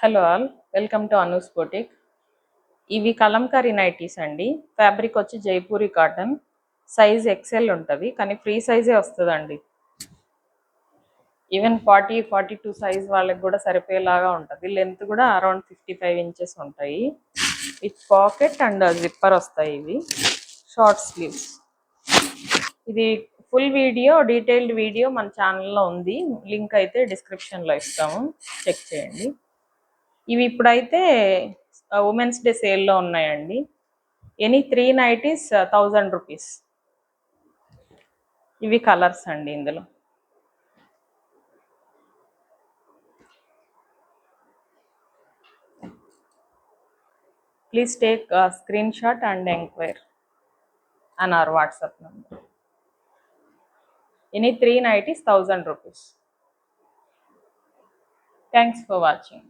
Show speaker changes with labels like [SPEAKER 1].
[SPEAKER 1] Hello all, welcome to Anu's boutique. ఇవి Kalamkari nighties అండి. Fabric వచ్చి జైపూరి కాటన్, సైజ్ ఎక్సెల్ ఉంటుంది, కానీ ఫ్రీ సైజే వస్తుందండి. ఈవెన్ 40-42 సైజ్ వాళ్ళకి కూడా సరిపోయేలాగా ఉంటుంది. లెంత్ కూడా అరౌండ్ 55 ఇంచెస్ ఉంటాయి. విత్ పాకెట్ అండ్ జిప్పర్ వస్తాయి. ఇవి షార్ట్ స్లీవ్స్. ఇది ఫుల్ వీడియో, డీటెయిల్డ్ వీడియో మన ఛానల్లో ఉంది. లింక్ అయితే డిస్క్రిప్షన్లో ఇస్తాము, చెక్ చేయండి. ఇవి ఇప్పుడైతే ఉమెన్స్ డే సేల్లో ఉన్నాయండి. Any 3 nighties 1000 rupees. ఇవి కలర్స్ అండి. ఇందులో please take screen shot and enquire on our WhatsApp number. Any 3 nighties 1000 rupees. Thanks for watching.